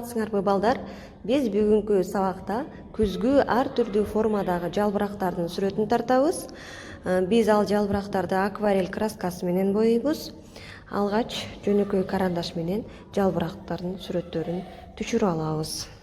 саламатсыңарбы балдар? Биз бүгүнкү сабакта күзгү ар түрдүү формадагы жалбырактардын сүрөтүн тартабыз. Биз ал жалбырактарды акварель краскасы менен боейбуз. Алгач жөнөкөй карандаш менен жалбырактардын сүрөттөрүн түшүрүп алабыз.